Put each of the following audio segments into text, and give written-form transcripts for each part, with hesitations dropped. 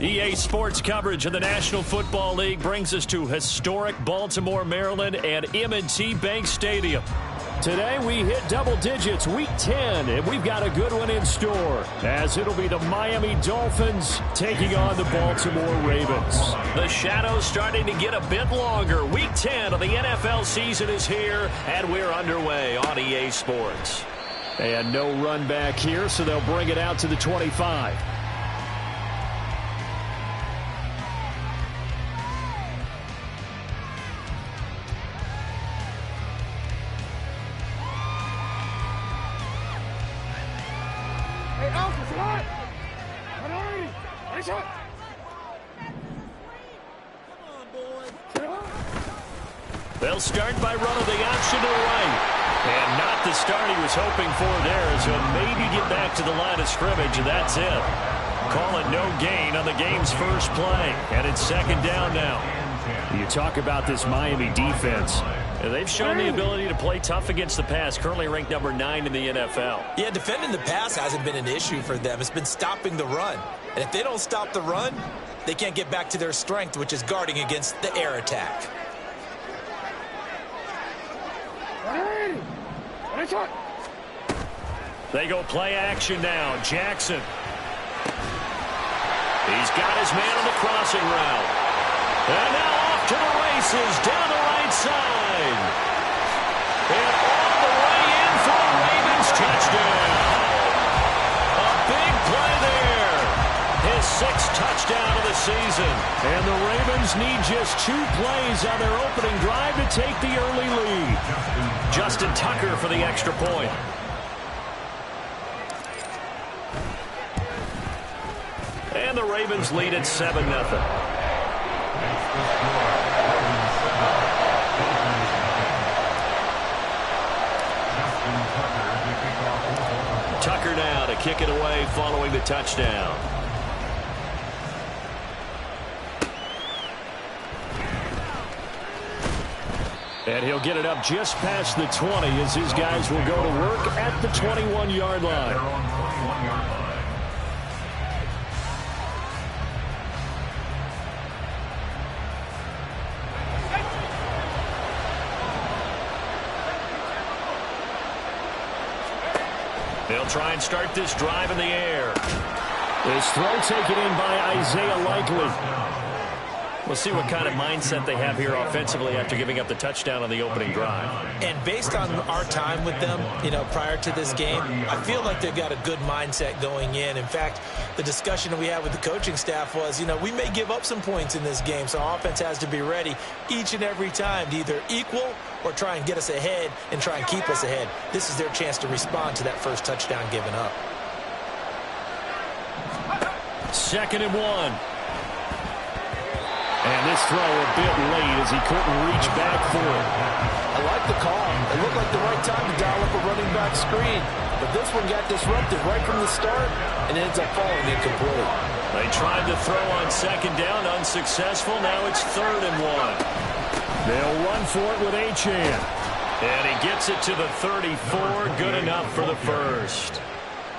EA Sports coverage of the National Football League brings us to historic Baltimore, Maryland and M&T Bank Stadium. Today we hit double digits, Week 10, and we've got a good one in store, as it'll be the Miami Dolphins taking on the Baltimore Ravens. The shadow's starting to get a bit longer. Week 10 of the NFL season is here, and we're underway on EA Sports. And no run back here, so they'll bring it out to the 25. They'll start by running the option to the right. And not the start he was hoping for there, as he'll maybe get back to the line of scrimmage, and that's it. Call it no gain on the game's first play. And it's second down now. You talk about this Miami defense. They've shown the ability to play tough against the pass, currently ranked number 9 in the NFL. Yeah, defending the pass hasn't been an issue for them. It's been stopping the run. And if they don't stop the run, they can't get back to their strength, which is guarding against the air attack. They go play action now. Jackson. He's got his man on the crossing route. And now off to the races down the right side. And all the way in for a Ravens touchdown. A big play there. His 6th touchdown of the season. And the Ravens need just 2 plays on their opening drive to take the early lead. Justin Tucker for the extra point. And the Ravens lead at 7-0. Tucker now to kick it away following the touchdown. And he'll get it up just past the 20 as his guys will go to work at the 21-yard line. They'll try and start this drive in the air. This throw taken in by Isaiah Likely. We'll see what kind of mindset they have here offensively after giving up the touchdown on the opening drive. And based on our time with them, prior to this game, I feel like they've got a good mindset going in. In fact, the discussion that we had with the coaching staff was, we may give up some points in this game, so our offense has to be ready each and every time to either equal or try and get us ahead and try and keep us ahead. This is their chance to respond to that first touchdown given up. 2nd and 1. And this throw a bit late as he couldn't reach back for it. I like the call. It looked like the right time to dial up a running back screen. But this one got disrupted right from the start and ends up falling incomplete. They tried to throw on 2nd down, unsuccessful. Now it's 3rd and 1. They'll run for it with Achane. And he gets it to the 34. Good enough for the first.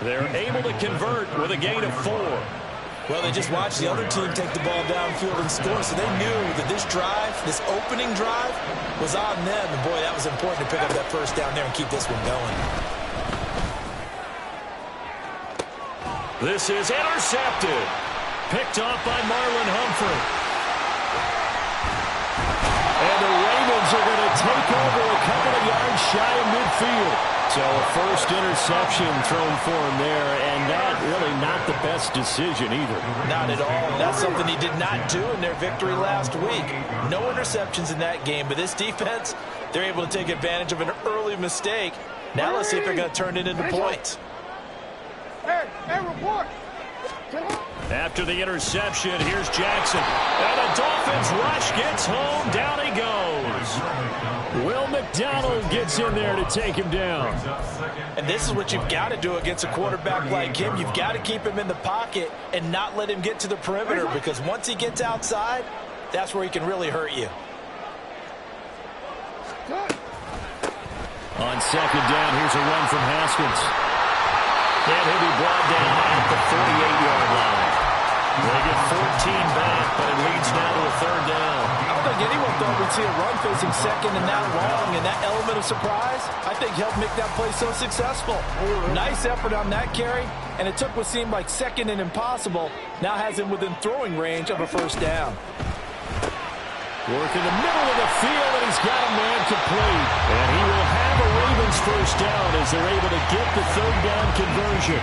They're able to convert with a gain of 4. Well, they just watched the other team take the ball downfield and score, so they knew that this drive, this opening drive, was on them. And, boy, that was important to pick up that first down there and keep this one going. This is intercepted. Picked off by Marlon Humphrey. And the Ravens are going to take over a couple of yards shy of midfield. So a first interception thrown for him there, and that really not the best decision either. Not at all. That's something he did not do in their victory last week. No interceptions in that game, but this defense, they're able to take advantage of an early mistake. Now let's see if they're going to turn it into points. Hey, report. After the interception, here's Jackson. And the Dolphins rush gets home. Down he goes. Will McDonald gets in there to take him down. And this is what you've got to do against a quarterback like him. You've got to keep him in the pocket and not let him get to the perimeter, because once he gets outside, that's where he can really hurt you. On 2nd down, here's a run from Haskins. And he'll be brought down at the 48-yard line. They get back, but it leads now to a third down. I don't think anyone thought we'd see a run facing second and that long, and that element of surprise, I think, helped make that play so successful. Nice effort on that carry, and it took what seemed like second and impossible, now has him within throwing range of a first down. Work in the middle of the field, and he's got a man complete. And he will have a Ravens first down as they're able to get the third down conversion.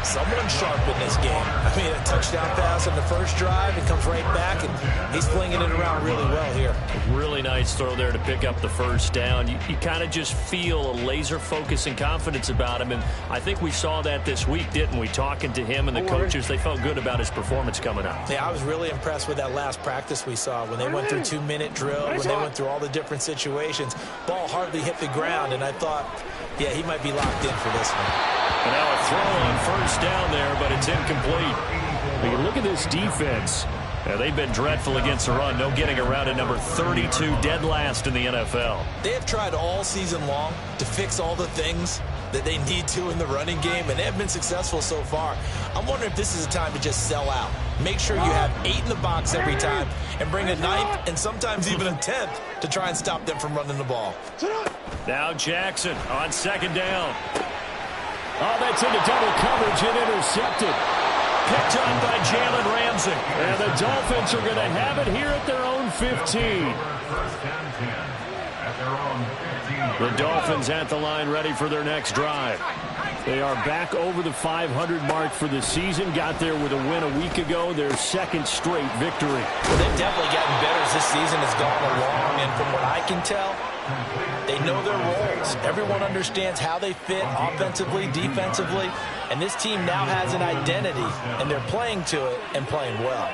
Someone sharp in this game. I mean, a touchdown pass on the first drive, it comes right back, and he's flinging it around really well here. Really nice throw there to pick up the first down. You kind of just feel a laser focus and confidence about him, and I think we saw that this week, didn't we? Talking to him and the coaches, they felt good about his performance coming up. Yeah, I was really impressed with that last practice we saw when they went through 2-minute drill, when they went through all the different situations. Ball hardly hit the ground, and I thought, yeah, he might be locked in for this one. And now a throw on first down there, but it's incomplete. When you look at this defense, they've been dreadful against the run. No getting around at number 32, dead last in the NFL. They have tried all season long to fix all the things that they need to in the running game, and they have been successful so far. I'm wondering if this is a time to just sell out. Make sure you have 8 in the box every time and bring a 9th and sometimes even a 10th to try and stop them from running the ball. Now Jackson on second down. Oh, that's into double coverage and intercepted. Picked on by Jalen Ramsey. And the Dolphins are going to have it here at their own 15. The Dolphins at the line ready for their next drive. They are back over the 500 mark for the season. Got there with a win a week ago. Their second straight victory. Well, they've definitely gotten better as this season has gone along. And from what I can tell, they know their roles. Everyone understands how they fit offensively, defensively. And this team now has an identity, and they're playing to it and playing well.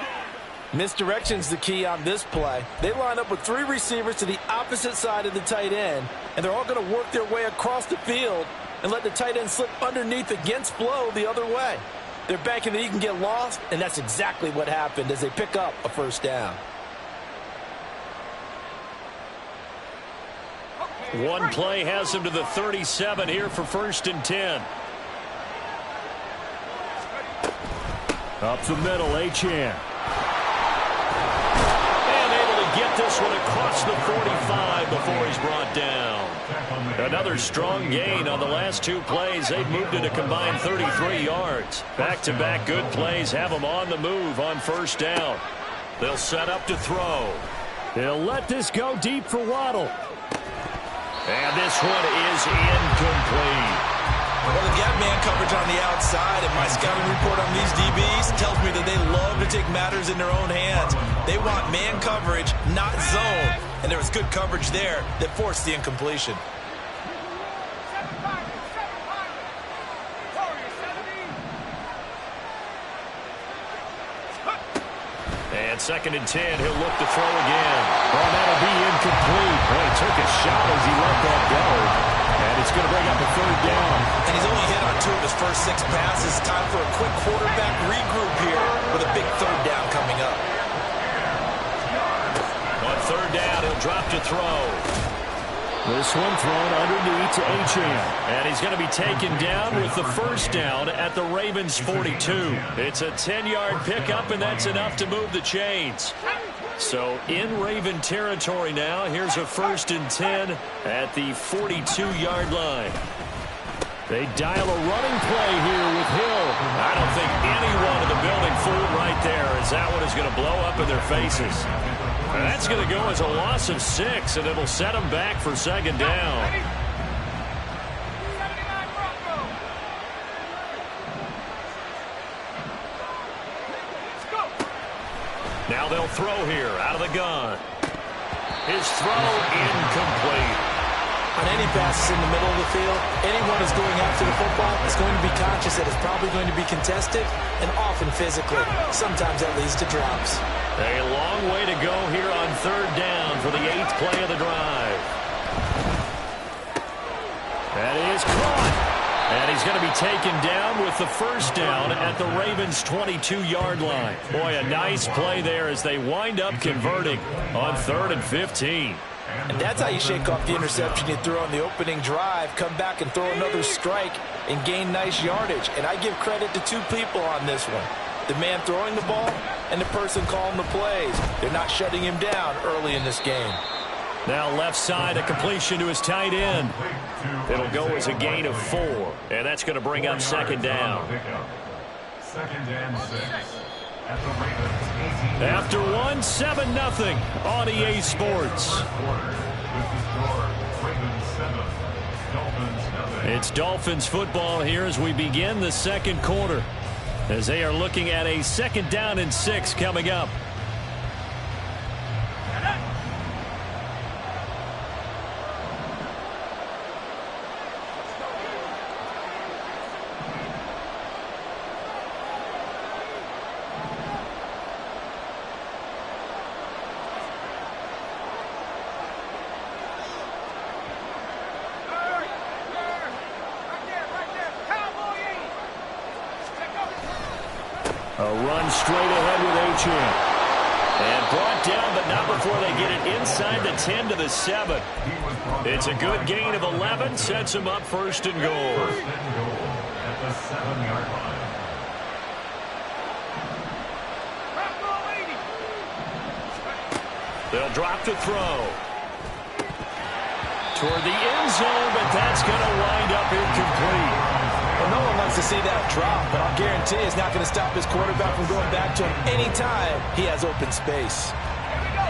Misdirection's the key on this play. They line up with 3 receivers to the opposite side of the tight end, and they're all going to work their way across the field and let the tight end slip underneath against flow the other way. They're banking that he can get lost, and that's exactly what happened as they pick up a first down. One play has him to the 37 here for 1st and 10. Up the middle, Achane. And able to get this one across the 45 before he's brought down. Another strong gain on the last 2 plays. They've moved it a combined 33 yards. Back-to-back good plays have them on the move on first down. They'll set up to throw. They'll let this go deep for Waddle. And this one is incomplete. Well, they've got man coverage on the outside, and my scouting report on these DBs tells me that they love to take matters in their own hands. They want man coverage, not zone. And there was good coverage there that forced the incompletion. And 2nd and 10, he'll look to throw again. Well, that'll be incomplete. Boy, he took a shot as he let that go. And it's going to bring up a 3rd down. And he's only hit on 2 of his first 6 passes. Time for a quick quarterback regroup here with a big 3rd down coming up. On 3rd down, he'll drop to throw. This one thrown underneath to Achane. And he's going to be taken down with the first down at the Ravens 42. It's a 10-yard pickup, and that's enough to move the chains. So in Raven territory now, here's a 1st and 10 at the 42-yard line. They dial a running play here with Hill. I don't think anyone in the building fooled right there, as that one is going to blow up in their faces. And that's going to go as a loss of 6, and it'll set them back for 2nd down. Now they'll throw here out of the gun. His throw incomplete. On any passes in the middle of the field, anyone who's going after the football is going to be conscious that it's probably going to be contested and often physically. Sometimes that leads to drops. A long way to go here on 3rd down for the 8th play of the drive. That is caught. And he's going to be taken down with the first down at the Ravens' 22-yard line. Boy, a nice play there as they wind up converting on 3rd and 15. And that's how you shake off the interception you threw on the opening drive, come back and throw another strike and gain nice yardage. And I give credit to 2 people on this one. The man throwing the ball and the person calling the plays. They're not shutting him down early in this game. Now left side, a completion to his tight end. It'll go as a gain of 4, and that's going to bring up second down. Second and 6 at the Ravens 18. After 1, 7-0 on EA Sports. It's Dolphins football here as we begin the second quarter, as they are looking at a 2nd down and 6 coming up. A run straight ahead with Achane. And brought down, but not before they get it inside the 10 to the 7. It's a good gain of 11, sets him up 1st and goal. At the 7-yard line. They'll drop to throw. Toward the end zone, but that's going to wind up incomplete. Well, no one wants to see that drop, but I'll guarantee it's not going to stop his quarterback from going back to him anytime he has open space.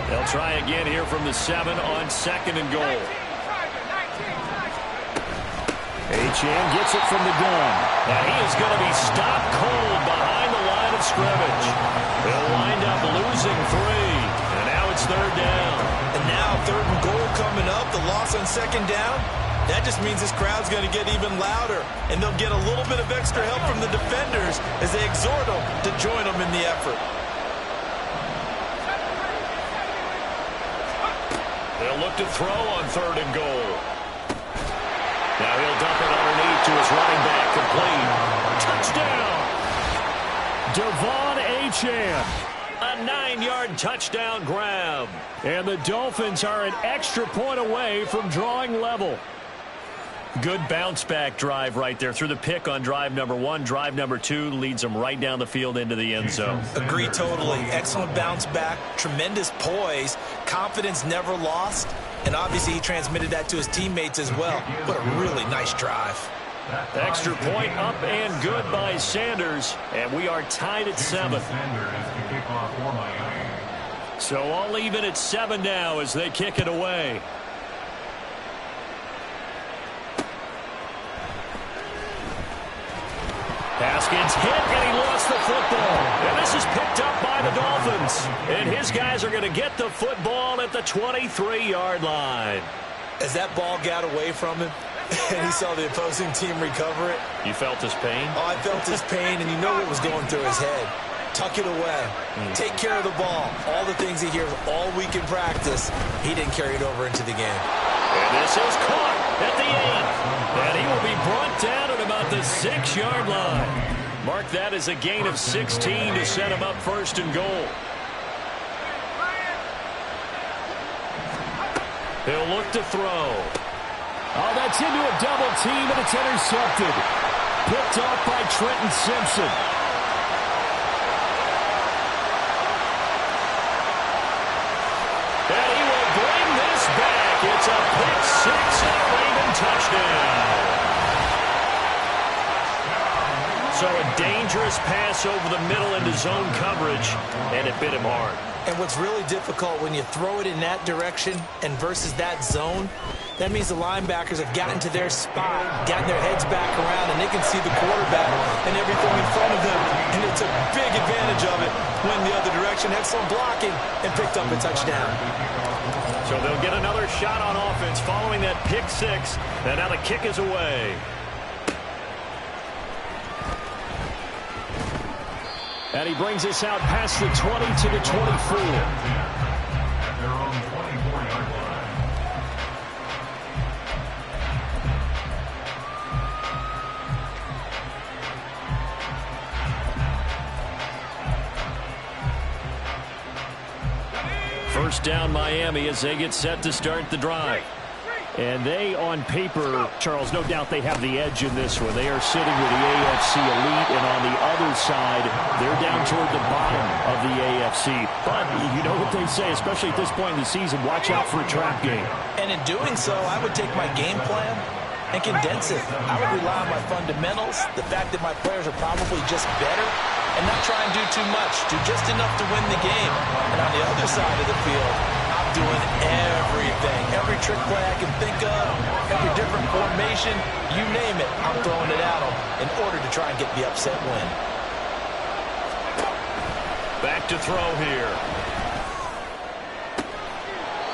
They'll try again here from the 7 on 2nd and goal. Achane gets it from the gun. And he is going to be stopped cold behind the line of scrimmage. They'll wind up losing 3. And now it's 3rd down. And now 3rd and goal coming up. The loss on 2nd down. That just means this crowd's going to get even louder. And they'll get a little bit of extra help from the defenders as they exhort them to join them in the effort. They'll look to throw on 3rd and goal. Now he'll dump it underneath to his running back, complete. Touchdown! Devon Achane. A 9-yard touchdown grab. And the Dolphins are an extra point away from drawing level. Good bounce-back drive right there through the pick on drive number 1. Drive number 2 leads them right down the field into the end zone. Agree totally. Excellent bounce back, tremendous poise, confidence never lost, and obviously he transmitted that to his teammates as well. What a really nice drive. Extra point up and good by Sanders, and we are tied at 7. So all even at 7 now as they kick it away. Haskins hit, and he lost the football. And this is picked up by the Dolphins. And his guys are going to get the football at the 23-yard line. As that ball got away from him, and he saw the opposing team recover it. You felt his pain? Oh, I felt his pain, and you know what was going through his head. Tuck it away. Take care of the ball. All the things he hears all week in practice, he didn't carry it over into the game. And this is caught at the 8. And he will be brought down at about the 6-yard line. Mark that as a gain of 16 to set him up 1st and goal. He'll look to throw. Oh, that's into a double team, and it's intercepted. Picked off by Trenton Simpson. And he will bring this back. It's a pick 6 and a Raven touchdown. So a dangerous pass over the middle into zone coverage, and it bit him hard. And what's really difficult when you throw it in that direction and versus that zone, that means the linebackers have gotten to their spot, gotten their heads back around, and they can see the quarterback and everything in front of them. And they took big advantage of it, went the other direction, excellent blocking, and picked up a touchdown. So they'll get another shot on offense following that pick 6, and now the kick is away. And he brings us out past the 20 to the 24. At their own 24-yard line. First down Miami as they get set to start the drive. And they, on paper, Charles, no doubt they have the edge in this one. They are sitting with the AFC elite, and on the other side, they're down toward the bottom of the AFC. But you know what they say, especially at this point in the season, watch out for a trap game. And in doing so, I would take my game plan and condense it. I would rely on my fundamentals, the fact that my players are probably just better, and not try and do too much, do just enough to win the game. And on the other side of the field, I'm doing everything. Every trick play I can think of, every different formation, you name it, I'm throwing it at them in order to try and get the upset win. Back to throw here.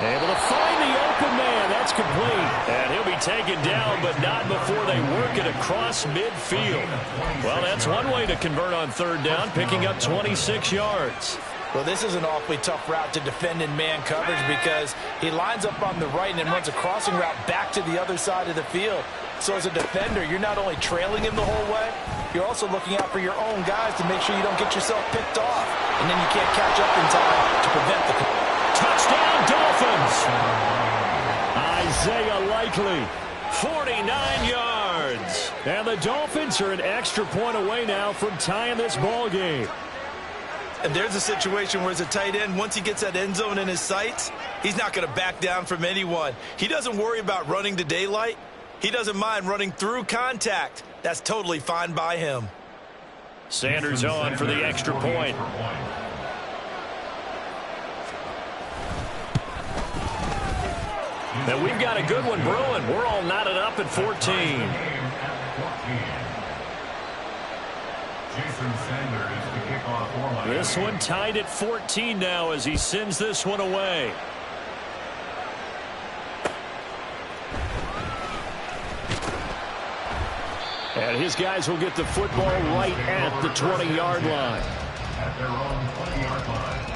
Able to find the open man. That's complete. And he'll be taken down, but not before they work it across midfield. Well, that's one way to convert on third down, picking up 26 yards. Well, this is an awfully tough route to defend in man coverage because he lines up on the right and then runs a crossing route back to the other side of the field. So as a defender, you're not only trailing him the whole way, you're also looking out for your own guys to make sure you don't get yourself picked off. And then you can't catch up in time to prevent the touchdown Dolphins. Isaiah Likely, 49 yards. And the Dolphins are an extra point away now from tying this ball game. And there's a situation where as a tight end, once he gets that end zone in his sights, he's not going to back down from anyone. He doesn't worry about running to daylight. He doesn't mind running through contact. That's totally fine by him. Sanders on for the extra point. And we've got a good one brewing. We're all knotted up at 14. Jason Sanders to kick off for Miami. This one tied at 14 now as he sends this one away. And his guys will get the football right at the 20-yard line. At their own 20-yard line.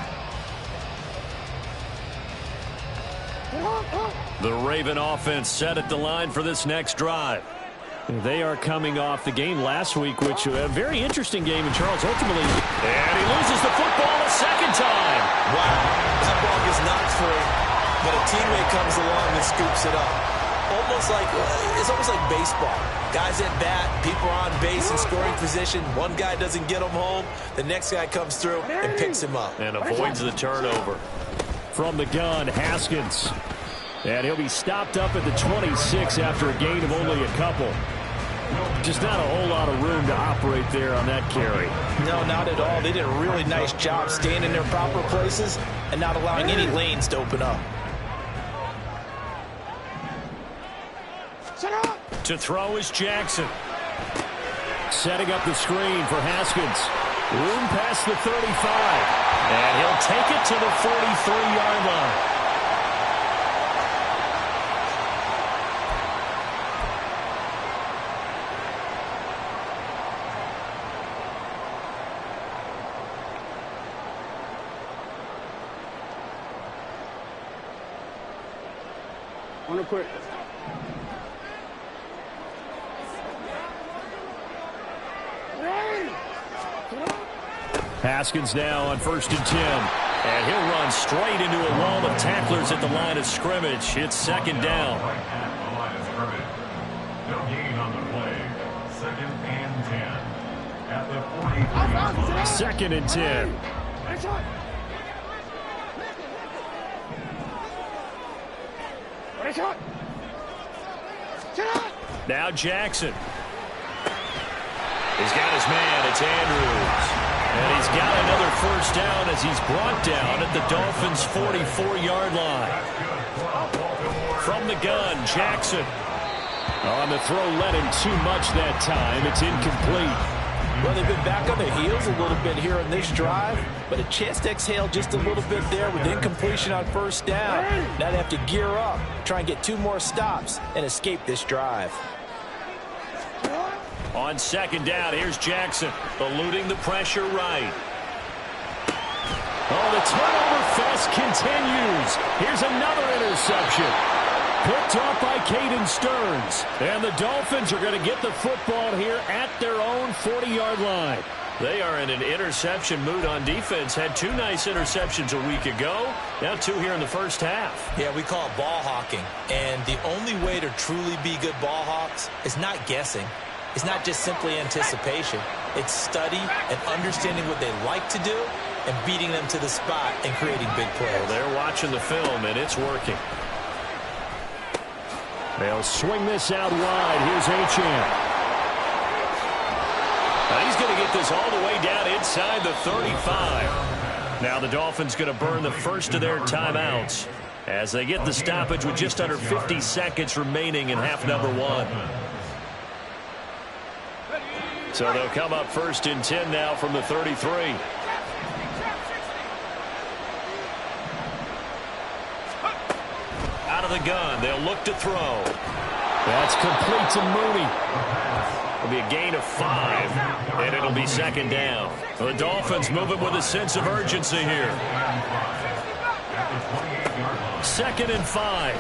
The Raven offense set at the line for this next drive. They are coming off the game last week, which was a very interesting game in Charles ultimately. And he loses the football a second time. Wow, that ball gets knocked free, but a teammate comes along and scoops it up. It's almost like baseball. Guys at bat, people are on base in scoring position. One guy doesn't get him home. The next guy comes through and picks him up. And avoids the turnover. From the gun, Haskins. And he'll be stopped up at the 26 after a gain of only a couple. Just not a whole lot of room to operate there on that carry. No, not at all. They did a really nice job staying in their proper places and not allowing any lanes to open up. To throw is Jackson. Setting up the screen for Haskins. Room past the 35. And he'll take it to the 43-yard line. On the quick. Haskins now on 1st and 10. And he'll run straight into a wall of tacklers at the line of scrimmage. It's second down. Right at the line of scrimmage. No gain on the play. 2nd and 10. At the 43-yard line. 2nd and 10. Now Jackson. He's got his man. It's Andrews. And he's got another first down as he's brought down at the Dolphins' 44-yard line. From the gun, Jackson. On the throw, led him too much that time. It's incomplete. Well, they've been back on their heels a little bit here on this drive, but a chance to exhale just a little bit there with incompletion on first down. Now they have to gear up, try and get 2 more stops, and escape this drive. On second down, here's Jackson, eluding the pressure right. Oh, the turnover fest continues. Here's another interception. Picked off by Caden Stearns. And the Dolphins are going to get the football here at their own 40-yard line. They are in an interception mood on defense. Had 2 nice interceptions a week ago. Now 2 here in the first half. Yeah, we call it ball hawking. And the only way to truly be good ball hawks is not guessing. It's not just simply anticipation. It's study and understanding what they like to do and beating them to the spot and creating big plays. Well, they're watching the film, and it's working. They'll swing this out wide. Here's Achane. He's going to get this all the way down inside the 35. Now the Dolphins going to burn the first of their timeouts as they get the stoppage with just under 50 seconds remaining in half number 1. So they'll come up 1st and 10 now from the 33. Out of the gun, they'll look to throw. That's complete to Mooney. It'll be a gain of 5, and it'll be 2nd down. The Dolphins moving with a sense of urgency here. 2nd and 5.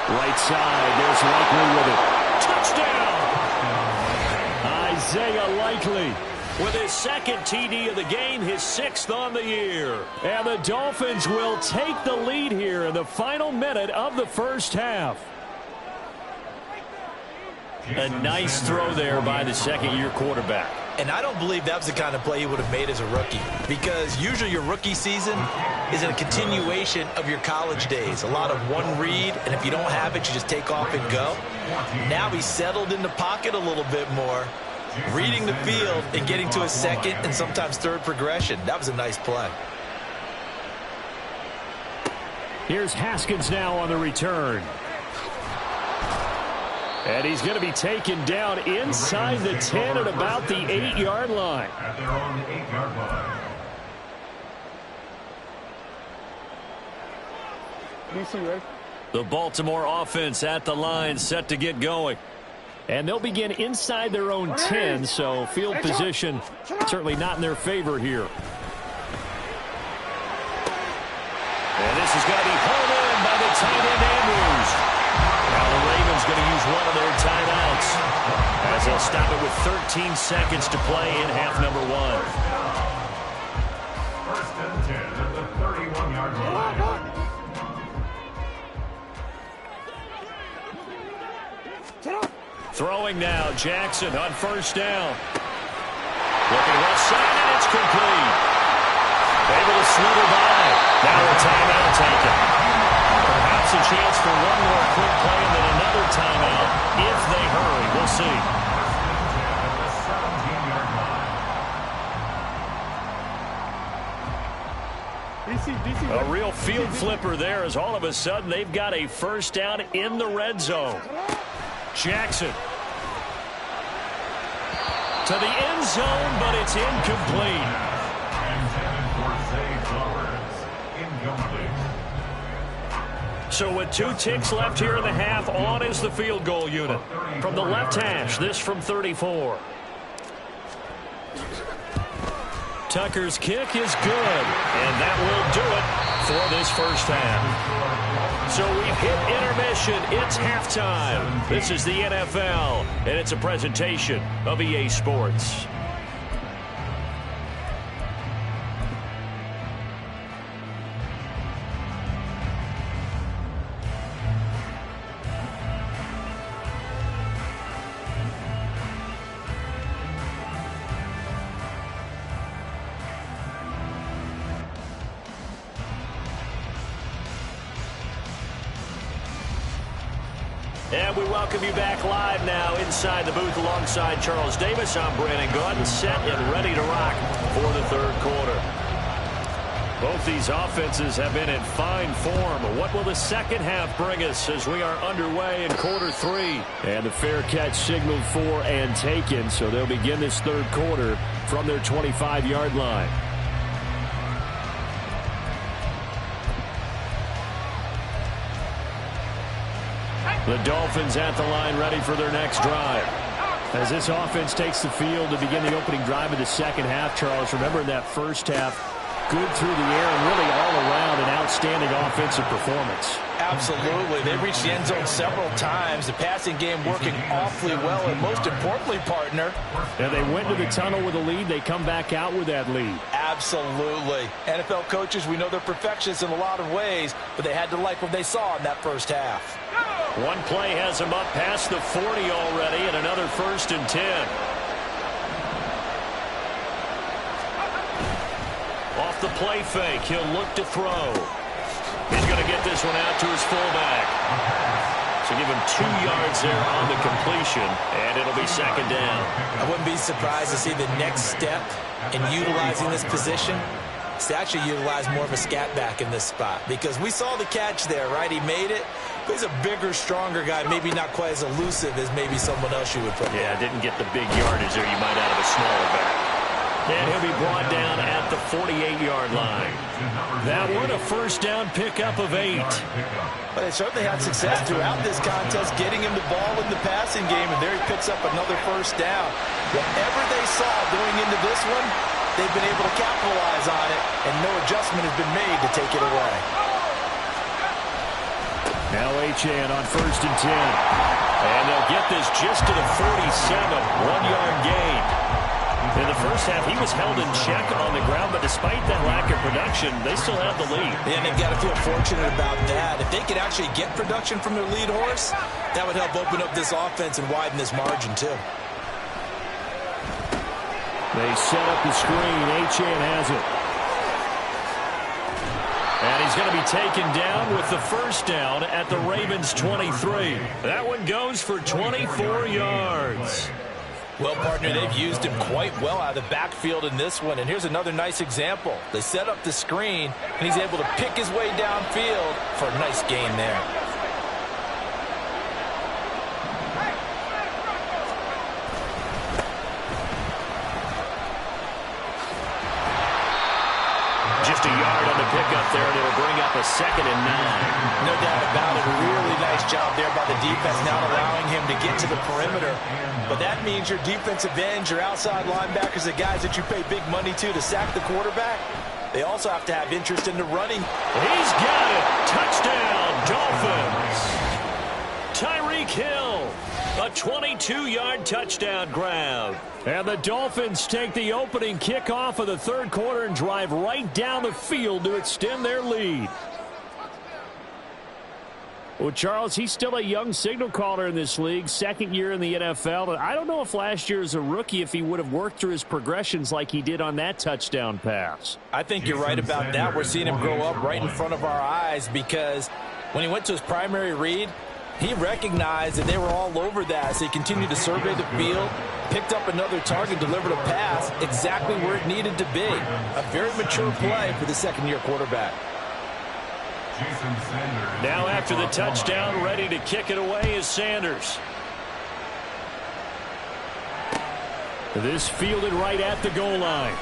Right side, there's Likely with it. Touchdown! Isaiah Likely with his 2nd TD of the game, his 6th on the year. And the Dolphins will take the lead here in the final minute of the first half. A nice throw there by the 2nd-year quarterback. And I don't believe that was the kind of play he would have made as a rookie, because usually your rookie season is a continuation of your college days. A lot of one read, and if you don't have it, you just take off and go. Now he's settled in the pocket a little bit more, reading the field and getting to a 2nd and sometimes 3rd progression. That was a nice play. Here's Haskins now on the return. And he's going to be taken down inside the 10 at about the 8-yard line. At their own 8-yard line. DC, right? The Baltimore offense at the line, set to get going. And they'll begin inside their own 10, so field position certainly not in their favor here. And this is going to be pulled in by the tight end Andrews. Now the Ravens going to use one of their timeouts as they'll stop it with 13 seconds to play in half number 1. 1st and 10 at the 31-yard line. Throwing now, Jackson on 1st down. Looking left side, and it's complete. Able to slither by. Now a timeout taken. Perhaps a chance for one more quick play and then another timeout if they hurry. We'll see. DC. A real field flipper there as all of a sudden they've got a 1st down in the red zone. Jackson to the end zone, but it's incomplete. Intended for Zay Flowers. Incomplete. So with 2 ticks left here in the half, on is the field goal unit. From the left hash, this from 34. Tucker's kick is good, and that will do it for this first half. So we've hit intermission. It's halftime. This is the NFL, and it's a presentation of EA Sports. And we welcome you back live now inside the booth alongside Charles Davis. I'm Brandon Gaudin, set and ready to rock for the 3rd quarter. Both these offenses have been in fine form. What will the 2nd half bring us as we are underway in quarter 3? And the fair catch signaled for and taken, so they'll begin this 3rd quarter from their 25-yard line. The Dolphins at the line ready for their next drive. As this offense takes the field to begin the opening drive of the 2nd half, Charles, remember in that first half, good through the air and really all around an outstanding offensive performance. Absolutely. They reached the end zone several times. The passing game working awfully well, and most importantly, partner. And they went to the tunnel with a lead. They come back out with that lead. Absolutely. NFL coaches, we know they're perfectionists in a lot of ways, but they had to like what they saw in that first half. One play has him up past the 40 already, and another 1st and 10. Off the play fake, he'll look to throw. He's going to get this one out to his fullback. So give him 2 yards there on the completion, and it'll be 2nd down. I wouldn't be surprised to see the next step in utilizing this position is to actually utilize more of a scat back in this spot, because we saw the catch there, right? He made it. He's a bigger, stronger guy, maybe not quite as elusive as maybe someone else you would put there. Yeah, didn't get the big yardage there you might out of a smaller back. And he'll be brought down at the 48-yard line. That one, a 1st down pickup of 8. But they certainly had success throughout this contest, getting him the ball in the passing game, and there he picks up another 1st down. Whatever they saw going into this one, they've been able to capitalize on it, and no adjustment has been made to take it away. Now Achane on 1st and 10. And they'll get this just to the 47, 1-yard gain. In the first half, he was held in check on the ground, but despite that lack of production, they still have the lead. And they've got to feel fortunate about that. If they could actually get production from their lead horse, that would help open up this offense and widen this margin, too. They set up the screen. Achane has it. And he's going to be taken down with the 1st down at the Ravens' 23. That one goes for 24 yards. Well, partner, they've used him quite well out of the backfield in this one. And here's another nice example. They set up the screen, and he's able to pick his way downfield for a nice gain there. Just a yard on the pickup there, and it'll bring up a 2nd and 9. No doubt about it. Really nice job there by the defense, not allowing him to get to the perimeter. But that means your defensive ends, your outside linebackers, the guys that you pay big money to sack the quarterback, they also have to have interest in the running. He's got it. Touchdown, Dolphins. Tyreek Hill, a 22-yard touchdown grab. And the Dolphins take the opening kickoff of the 3rd quarter and drive right down the field to extend their lead. Well, Charles, he's still a young signal caller in this league, 2nd year in the NFL. I don't know if last year as a rookie, if he would have worked through his progressions like he did on that touchdown pass. I think you're right about that. We're seeing him grow up right in front of our eyes, because when he went to his primary read, he recognized that they were all over that, so he continued to survey the field, picked up another target, delivered a pass exactly where it needed to be. A very mature play for the 2nd-year quarterback. Now after the touchdown, ready to kick it away is Sanders. This fielded right at the goal line.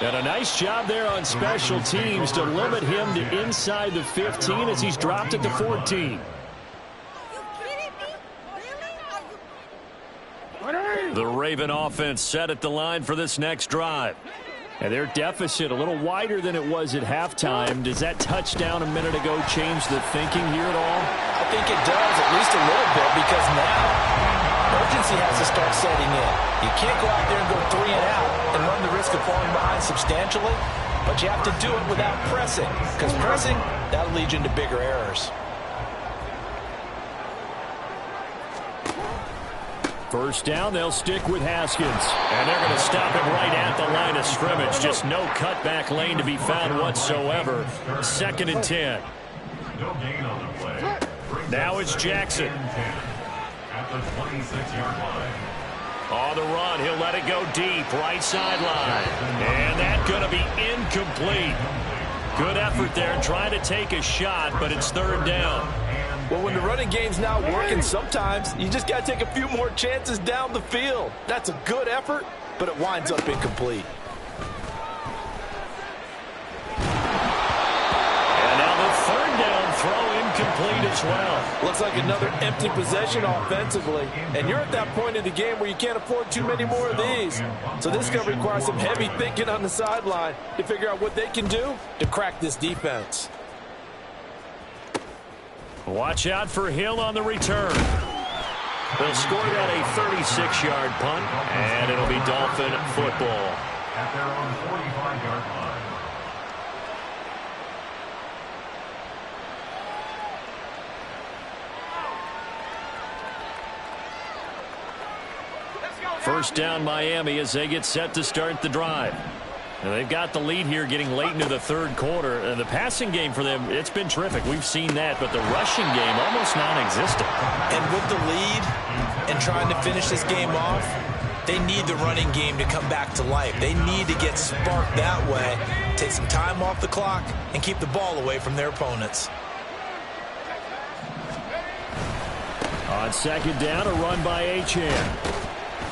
And a nice job there on special teams to limit him to inside the 15 as he's dropped at the 14. The Raven offense set at the line for this next drive. And their deficit a little wider than it was at halftime. Does that touchdown a minute ago change the thinking here at all? I think it does, at least a little bit, because now urgency has to start setting in. You can't go out there and go 3 and out and run the risk of falling behind substantially, but you have to do it without pressing, because pressing, that'll lead you into bigger errors. First down, they'll stick with Haskins. And they're going to stop him right at the line of scrimmage. Just no cutback lane to be found whatsoever. 2nd and 10. No gain on the play. Now it's Jackson. At the 26-yard line. On the run, he'll let it go deep, right sideline. And that's going to be incomplete. Good effort there, trying to take a shot, but it's 3rd down. Well, when the running game's not working, sometimes you just got to take a few more chances down the field. That's a good effort, but it winds up incomplete. And now the 3rd down throw incomplete as well. Looks like another empty possession offensively. And you're at that point in the game where you can't afford too many more of these. So this is going to require some heavy thinking on the sideline to figure out what they can do to crack this defense. Watch out for Hill on the return. They'll score that a 36-yard punt, and it'll be Dolphin football. At their own 45-yard line. First down Miami as they get set to start the drive. Now they've got the lead here getting late into the third quarter. And the passing game for them, it's been terrific. We've seen that, but the rushing game almost non-existent. And with the lead and trying to finish this game off, they need the running game to come back to life. They need to get sparked that way, take some time off the clock, and keep the ball away from their opponents. On second down, a run by Achane.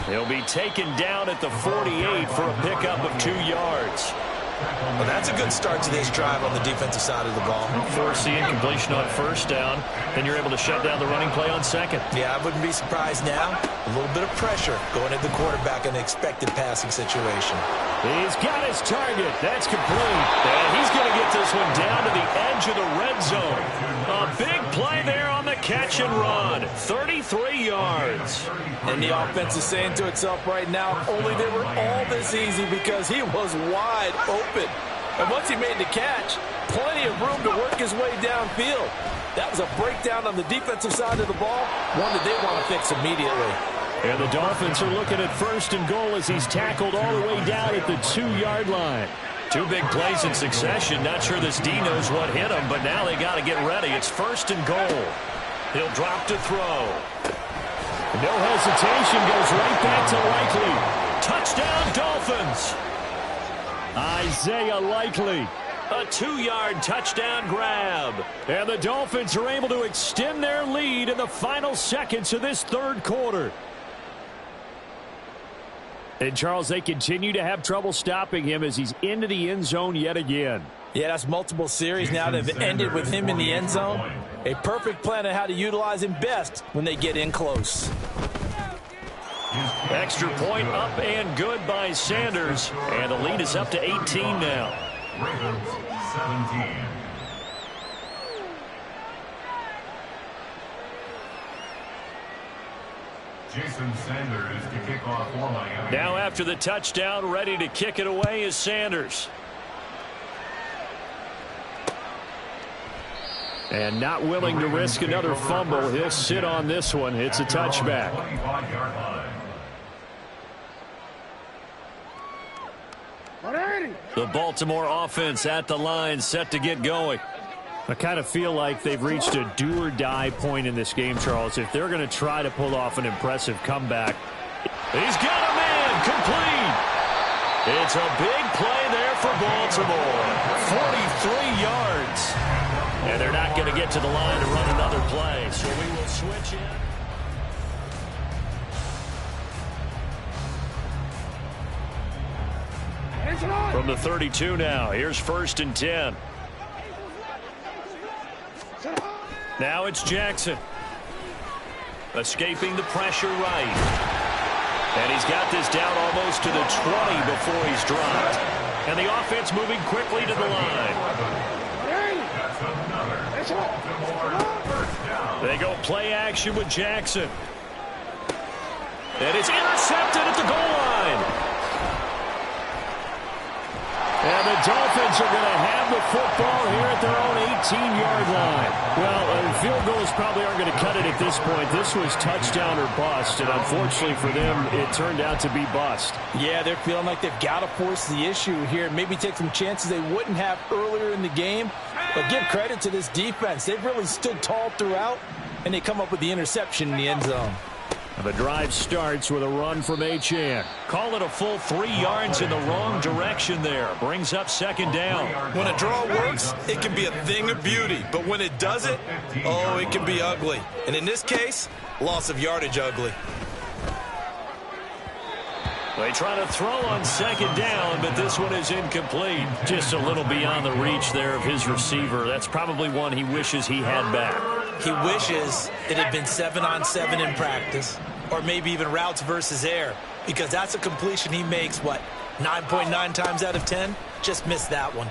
He'll be taken down at the 48 for a pickup of 2 yards. Well, that's a good start to this drive on the defensive side of the ball. Force the incompletion on first down, then you're able to shut down the running play on second. Yeah, I wouldn't be surprised now. A little bit of pressure going at the quarterback in an expected passing situation. He's got his target. That's complete. And he's going to get this one down to the edge of the red zone. A big play there on the catch and run. 33 yards. And the offense is saying to itself right now, only they were all this easy because he was wide open. And once he made the catch, plenty of room to work his way downfield. That was a breakdown on the defensive side of the ball, one that they want to fix immediately. And the Dolphins are looking at first and goal as he's tackled all the way down at the 2-yard line. 2 big plays in succession. Not sure this D knows what hit him, but now they got to get ready. It's first and goal. He'll drop to throw. No hesitation, goes right back to Likely. Touchdown, Dolphins. Isaiah Likely. A 2-yard touchdown grab. And the Dolphins are able to extend their lead in the final seconds of this third quarter. And, Charles, they continue to have trouble stopping him as he's into the end zone yet again. Yeah, that's multiple series now that have ended with him in the end zone. A perfect plan on how to utilize him best when they get in close. Extra point up and good by Sanders. And the lead is up to 18 now. Ravens 17. Jason Sanders to kick off for Miami. Now after the touchdown, ready to kick it away is Sanders. And not willing to risk another fumble. He'll sit on this one. It's a touchback. 25-yard line. The Baltimore offense at the line, set to get going. I kind of feel like they've reached a do-or-die point in this game, Charles. If they're going to try to pull off an impressive comeback. He's got a man, complete. It's a big play there for Baltimore. 43 yards. And they're not going to get to the line to run another play, so we will switch in. From the 32 now, here's first and 10. Now it's Jackson. Escaping the pressure right. And he's got this down almost to the 20 before he's dropped. And the offense moving quickly to the line. They go play action with Jackson. And it's intercepted at the goal line. And the Dolphins are going to have the football here at their own 18-yard line. Well, field goals probably aren't going to cut it at this point. This was touchdown or bust, and unfortunately for them, it turned out to be bust. Yeah, they're feeling like they've got to force the issue here. Maybe take some chances they wouldn't have earlier in the game. But give credit to this defense. They've really stood tall throughout, and they come up with the interception in the end zone. The drive starts with a run from Achane. Call it a full 3 yards in the wrong direction there. Brings up second down. When a draw works, it can be a thing of beauty. But when it doesn't, oh, it can be ugly. And in this case, loss of yardage ugly. They try to throw on second down, but this one is incomplete. Just a little beyond the reach there of his receiver. That's probably one he wishes he had back. he wishes it had been 7-on-7 in practice, or maybe even routes versus air, because that's a completion he makes, what, 9.9 times out of 10? Just missed that one.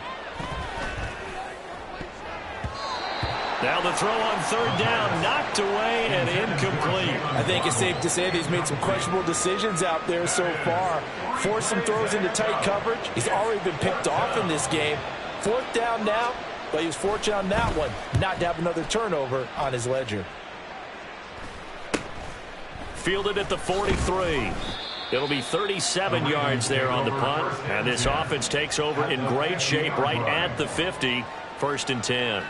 Now the throw on third down, knocked away and incomplete. I think it's safe to say that he's made some questionable decisions out there so far. Forced some throws into tight coverage. He's already been picked off in this game. Fourth down now, but he was fortunate on that one not to have another turnover on his ledger. Fielded at the 43. It'll be 37 yards there on the punt, and this offense takes over in great shape right at the 50, 1st and 10.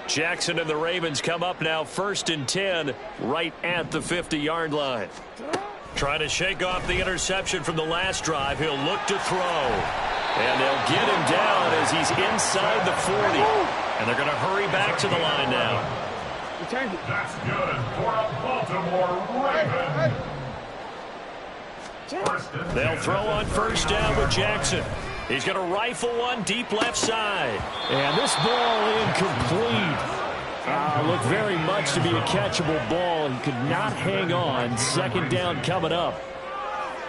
Jackson and the Ravens come up now 1st and 10 right at the 50-yard line. Trying to shake off the interception from the last drive. He'll look to throw. And they'll get him down as he's inside the 40. And they're going to hurry back to the line now. That's good for a Baltimore Raven. They'll throw on first down with Jackson. He's going to rifle one deep left side. And this ball incomplete. Looked very much to be a catchable ball. He could not hang on. 2nd down coming up.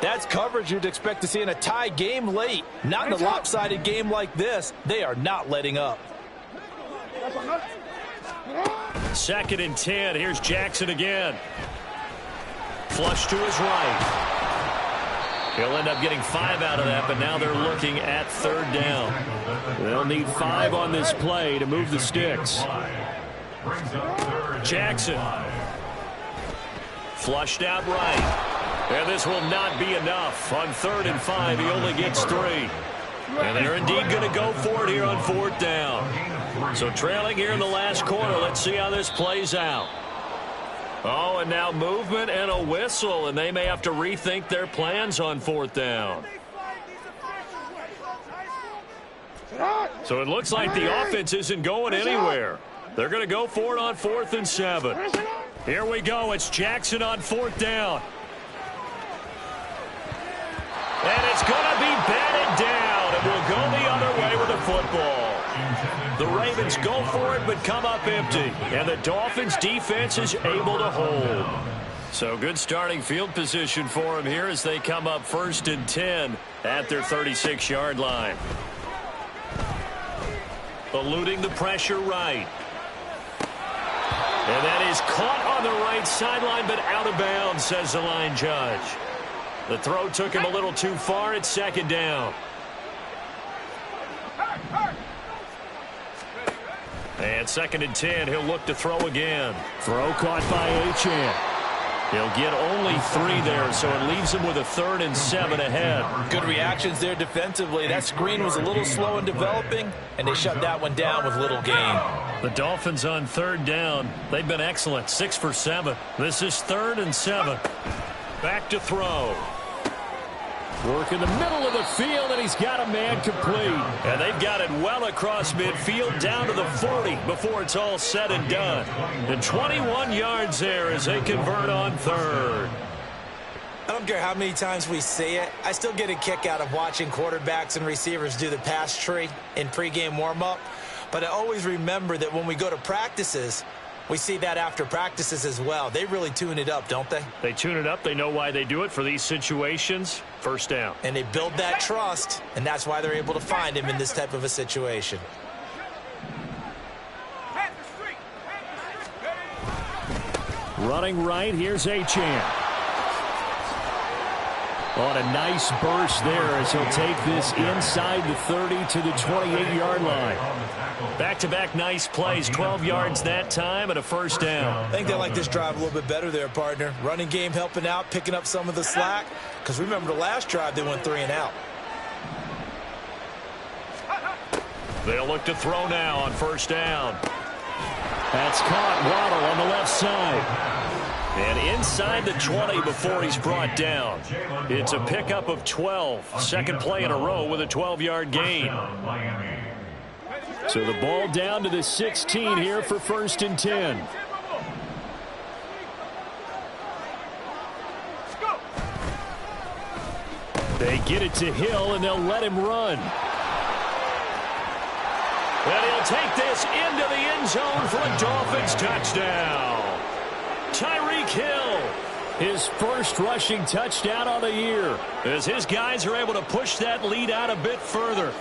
That's coverage you'd expect to see in a tie game late. Not in a lopsided game like this. They are not letting up. 2nd and 10. Here's Jackson again. Flush to his right. He'll end up getting 5 out of that, but now they're looking at 3rd down. They'll need 5 on this play to move the sticks. Jackson. Flushed out right. And this will not be enough. On 3rd and 5, he only gets 3. And they're indeed going to go for it here on 4th down. So trailing here in the last quarter. Let's see how this plays out. Oh, and now movement and a whistle, and they may have to rethink their plans on 4th down. So it looks like the offense isn't going anywhere. They're going to go for it on 4th and 7. Here we go. It's Jackson on 4th down. And it's going to be batted down, and we'll go the other way with the football. The Ravens go for it, but come up empty. And the Dolphins' defense is able to hold. So good starting field position for them here as they come up 1st and 10 at their 36-yard line. Eluding the pressure right. And that is caught on the right sideline, but out of bounds, says the line judge. The throw took him a little too far. It's 2nd down. And 2nd and 10, he'll look to throw again. Throw caught by Achane. He'll get only 3 there, so it leaves him with a 3rd and 7 ahead. Good reactions there defensively. That screen was a little slow in developing, and they shut that one down with little gain. The Dolphins on 3rd down. They've been excellent, 6 for 7. This is 3rd and 7. Back to throw. Work in the middle of the field, and he's got a man complete. And they've got it well across midfield down to the 40 before it's all said and done. And 21 yards there as they convert on 3rd. I don't care how many times we say it. I still get a kick out of watching quarterbacks and receivers do the pass tree in pregame warm-up. But I always remember that when we go to practices, we see that after practices as well. They really tune it up, don't they? They tune it up. They know why they do it for these situations. 1st down. And they build that trust, and that's why they're able to find him in this type of a situation. Running right, here's Achane. On a nice burst there as he'll take this inside the 30 to the 28-yard line. Back-to-back nice plays, 12 yards that time and a 1st down. I think they like this drive a little bit better there, partner. Running game helping out, picking up some of the slack. Because remember the last drive, they went 3 and out. They'll look to throw now on 1st down. That's caught. Waddle on the left side. And inside the 20 before he's brought down. It's a pickup of 12. 2nd play in a row with a 12-yard gain. So the ball down to the 16 here for 1st and 10. They get it to Hill, and they'll let him run. And he'll take this into the end zone for a Dolphins touchdown. Tyreek Hill, his first rushing touchdown of the year, as his guys are able to push that lead out a bit further.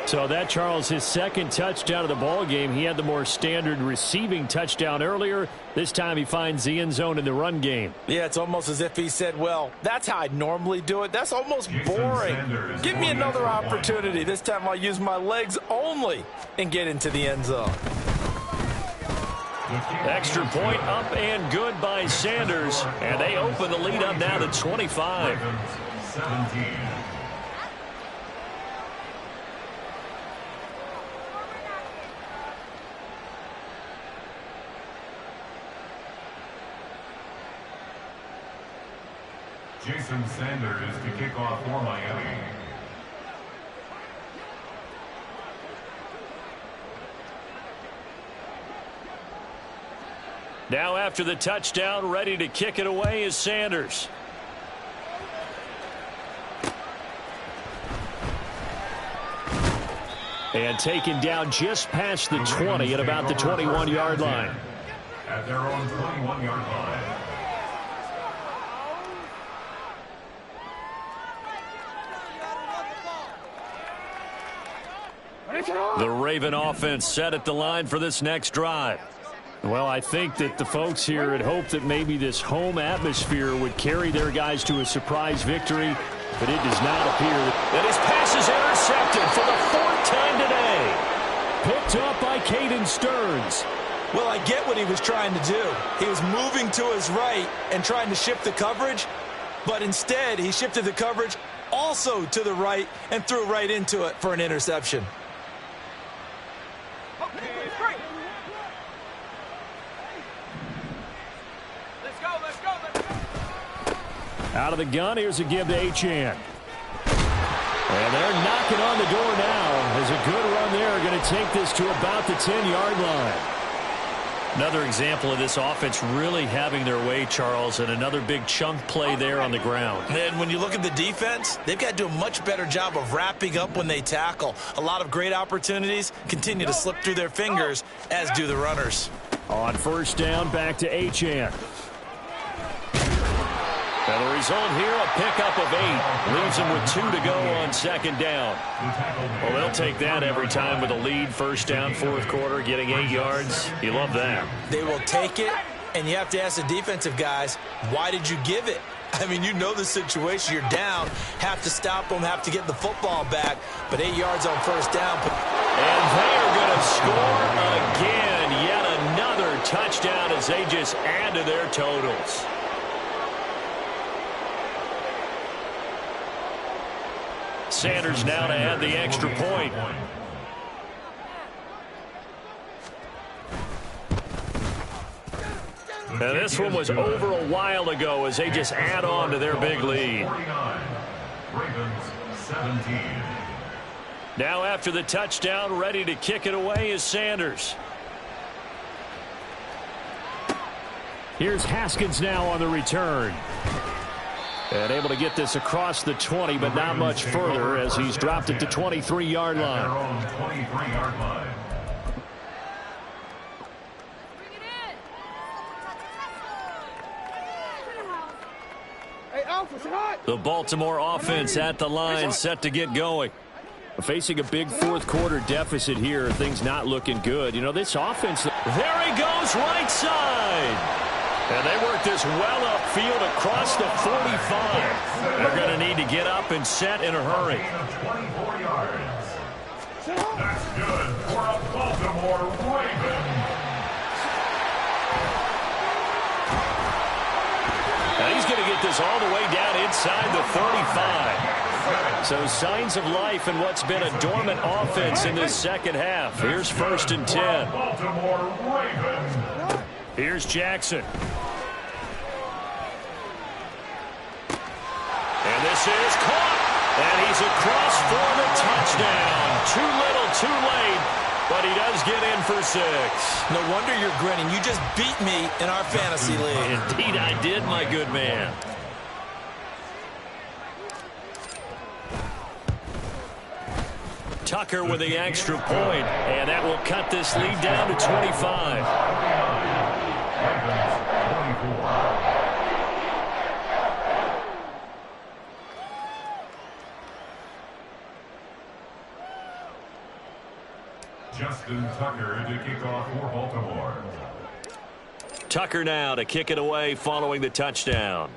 So that, Charles, his second touchdown of the ball game. He had the more standard receiving touchdown earlier. This time he finds the end zone in the run game. Yeah, it's almost as if he said, well, that's how I normally do it. That's almost boring. Give me another opportunity. This time I'll use my legs only and get into the end zone. Extra point up and good by Sanders. And they open the lead up now to 25. 17. Jason Sanders to kick off for Miami. Now after the touchdown, ready to kick it away is Sanders. And taken down just past the 20 at about the 21-yard line. At their own 21-yard line. The Raven offense set at the line for this next drive. Well, I think that the folks here had hoped that maybe this home atmosphere would carry their guys to a surprise victory, but it does not appear. And his pass is intercepted for the fourth time today. Picked up by Caden Stearns. Well, I get what he was trying to do. He was moving to his right and trying to shift the coverage, but instead he shifted the coverage also to the right and threw right into it for an interception. Out of the gun, here's a give to Achane. And they're knocking on the door now. There's a good run there. Going to take this to about the 10-yard line. Another example of this offense really having their way, Charles, and another big chunk play there on the ground. And when you look at the defense, they've got to do a much better job of wrapping up when they tackle. A lot of great opportunities continue to slip through their fingers, as do the runners. On first down, back to Achane. And the result here, a pickup of 8. Leaves them with 2 to go on second down. Well, they'll take that every time with a lead. First down, fourth quarter, getting 8 yards. You love that. They will take it, and you have to ask the defensive guys, why did you give it? I mean, you know the situation. You're down, have to stop them, have to get the football back. But 8 yards on first down. And they are going to score again. Yet another touchdown as they just add to their totals. Sanders now to add the extra point. Now this one was over a while ago as they just add on to their big lead. 49. Ravens 17. Now after the touchdown, ready to kick it away is Sanders. Here's Haskins now on the return. And able to get this across the 20, but not much further as he's dropped it to 23-yard line. Their own 23-yard line. The Baltimore offense at the line, set to get going. Facing a big fourth quarter deficit here, things not looking good. You know, this offense, there he goes, right side. And they work this well upfield across the 45. They're going to need to get up and set in a hurry. 24 yards. That's good for a Baltimore Raven. Now he's going to get this all the way down inside the 35. So signs of life in what's been a dormant offense in this second half. Here's first and 10. Baltimore Raven. Here's Jackson. And this is caught. And he's across for the touchdown. Too little, too late. But he does get in for 6. No wonder you're grinning. You just beat me in our fantasy league. Indeed I did, my good man. Tucker with the extra point, and that will cut this lead down to 25. Justin Tucker to kick off for Baltimore. Tucker now to kick it away following the touchdown.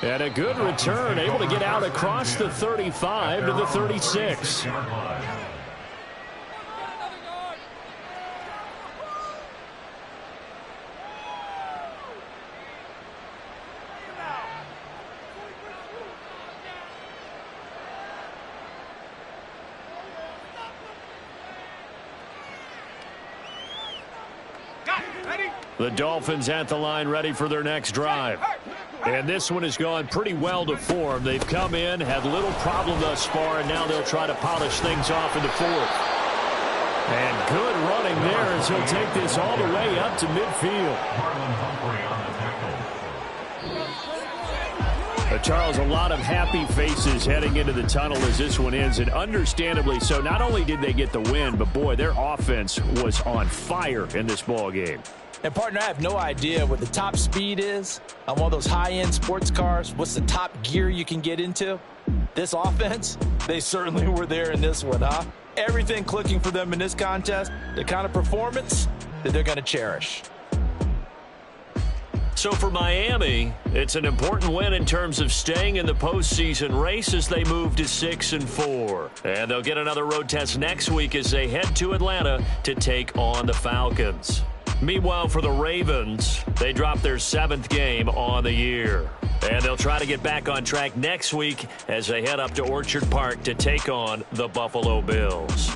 And a good return, able to get out across the 35 to the 36. The Dolphins at the line ready for their next drive. And this one has gone pretty well to form. They've come in, had little problem thus far, and now they'll try to polish things off in the fourth. And good running there as he'll take this all the way up to midfield. Marlon Humphrey on the tackle. Charles, a lot of happy faces heading into the tunnel as this one ends, and understandably so. Not only did they get the win, but boy, their offense was on fire in this ball game. And, partner, I have no idea what the top speed is on one of those high-end sports cars. What's the top gear you can get into? This offense, they certainly were there in this one, huh? Everything clicking for them in this contest, the kind of performance that they're going to cherish. So for Miami, it's an important win in terms of staying in the postseason race as they move to 6-4. And they'll get another road test next week as they head to Atlanta to take on the Falcons. Meanwhile, for the Ravens, they dropped their 7th game on the year. And they'll try to get back on track next week as they head up to Orchard Park to take on the Buffalo Bills.